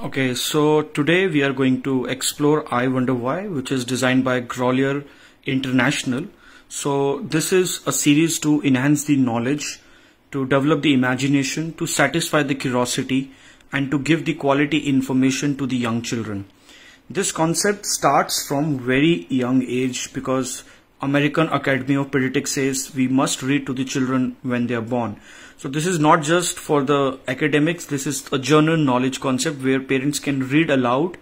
Okay, so today we are going to explore I Wonder Why, which is designed by Grolier International. So this is a series to enhance the knowledge, to develop the imagination, to satisfy the curiosity, and to give the quality information to the young children. This concept starts from very young age because American Academy of Pediatrics says we must read to the children when they are born. So this is not just for the academics, this is a general knowledge concept where parents can read aloud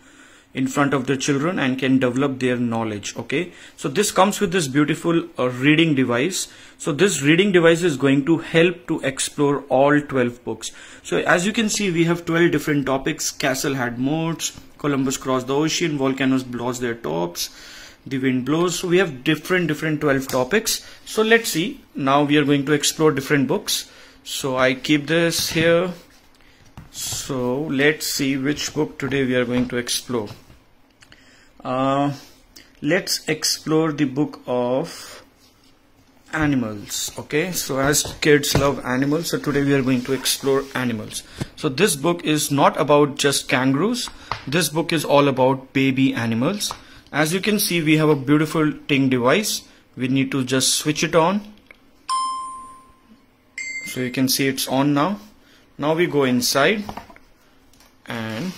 in front of their children and can develop their knowledge. Okay, so this comes with this beautiful reading device. So this reading device is going to help to explore all 12 books. So as you can see, we have 12 different topics. Castle had moats, Columbus crossed the ocean, volcanoes lost their tops, the wind blows. So we have different 12 topics. So let's see, now we are going to explore different books. So I keep this here. So let's see which book today we are going to explore. Let's explore the book of animals. Okay, so as kids love animals, so today we are going to explore animals. So this book is not about just kangaroos. This book is all about baby animals. As you can see, we have a beautiful ting device. We need to just switch it on. So you can see it's on now. Now we go inside and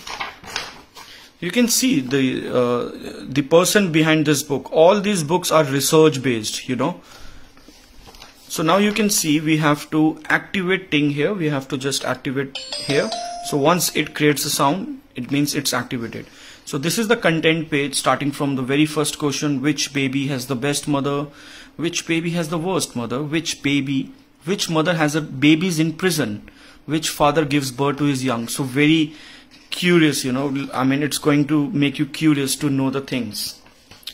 you can see the person behind this book. All these books are research based, you know. So now you can see we have to activate ting here. We have to just activate here. So once it creates a sound, it means it's activated. So this is the content page, starting from the very first question: which baby has the best mother? Which baby has the worst mother? Which mother has a babies in prison? Which father gives birth to his young? So very curious, you know, I mean, it's going to make you curious to know the things.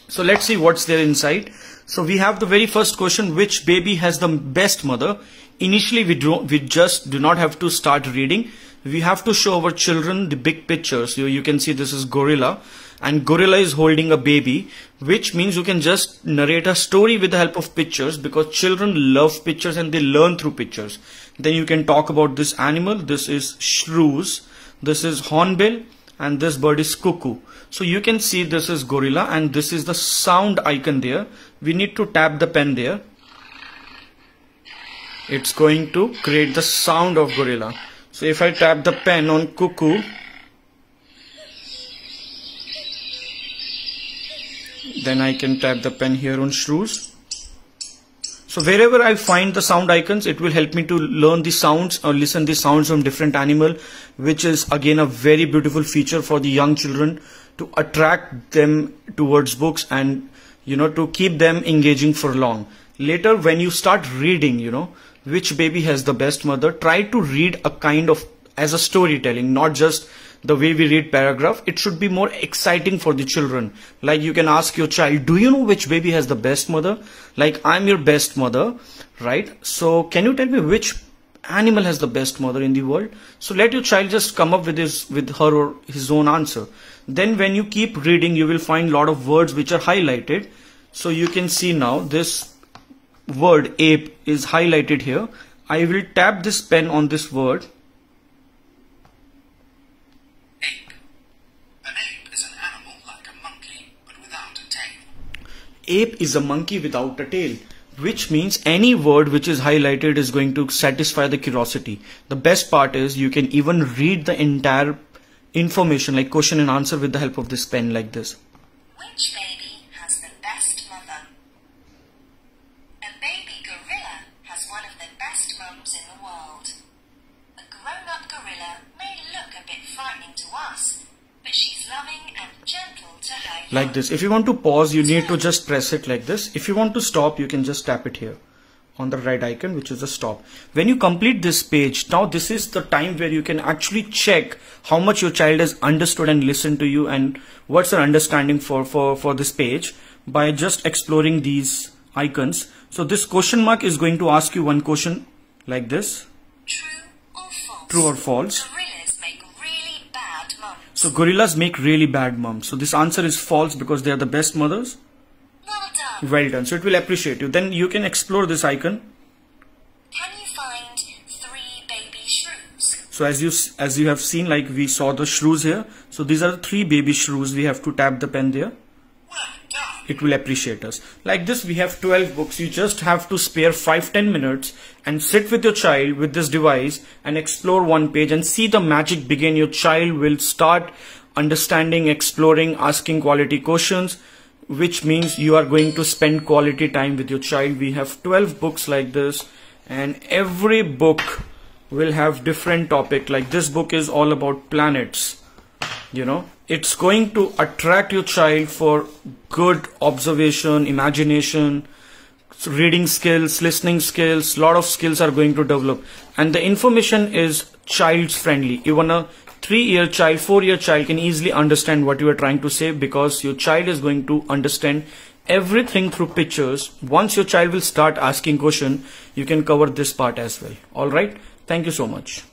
So let's see what's there inside. So we have the very first question: which baby has the best mother? Initially we just do not have to start reading. We have to show our children the big picture. So you can see this is gorilla, and gorilla is holding a baby, which means you can just narrate a story with the help of pictures, because children love pictures and they learn through pictures. Then you can talk about this animal. This is shrews, this is hornbill, and this bird is cuckoo. So you can see this is gorilla, and this is the sound icon there. We need to tap the pen there. It's going to create the sound of gorilla. So if I tap the pen on cuckoo, then I can tap the pen here on shrews. So wherever I find the sound icons, it will help me to learn the sounds or listen the sounds from different animal, which is again a very beautiful feature for the young children to attract them towards books and, you know, to keep them engaging for long. Later when you start reading, you know, which baby has the best mother, try to read a kind of as a storytelling, not just the way we read paragraph. It should be more exciting for the children. Like you can ask your child, do you know which baby has the best mother? Like, I'm your best mother, right? So can you tell me which animal has the best mother in the world? So let your child just come up with her or his own answer. Then when you keep reading, you will find a lot of words which are highlighted. So you can see now this word ape is highlighted here. I will tap this pen on this word. Ape. An ape is an animal like a monkey, but without a tail. Ape is a monkey without a tail, which means any word which is highlighted is going to satisfy the curiosity. The best part is you can even read the entire information, like question and answer, with the help of this pen like this. Which baby has the best mother? A baby gorilla has one of the best mums in the world. A grown-up gorilla may look a bit frightening to us, but she's loving and gentle to her young. Like this. If you want to pause, you need to just press it like this. If you want to stop, you can just tap it here on the right icon, which is a stop. When you complete this page, now this is the time where you can actually check how much your child has understood and listened to you, and what's their understanding for this page, by just exploring these icons. So this question mark is going to ask you one question like this: True or false? true or false? Gorillas make really bad mums. So gorillas make really bad moms. So this answer is false because they are the best mothers. Well done. Well done. So it will appreciate you. Then you can explore this icon. Can you find 3 baby shrews? So as you have seen, like we saw the shrews here. So these are the 3 baby shrews. We have to tap the pen there. Well done. It will appreciate us. Like this, we have 12 books. You just have to spare 5-10 minutes and sit with your child with this device and explore one page and see the magic begin. Your child will start understanding, exploring, asking quality questions, which means you are going to spend quality time with your child. We have 12 books like this, and every book will have different topic. Like this book is all about planets. You know, it's going to attract your child for good observation, imagination, reading skills, listening skills. Lot of skills are going to develop, and the information is child friendly. Even a 3-year child, 4-year child can easily understand what you are trying to say, because your child is going to understand everything through pictures. Once your child will start asking question, you can cover this part as well. All right. Thank you so much.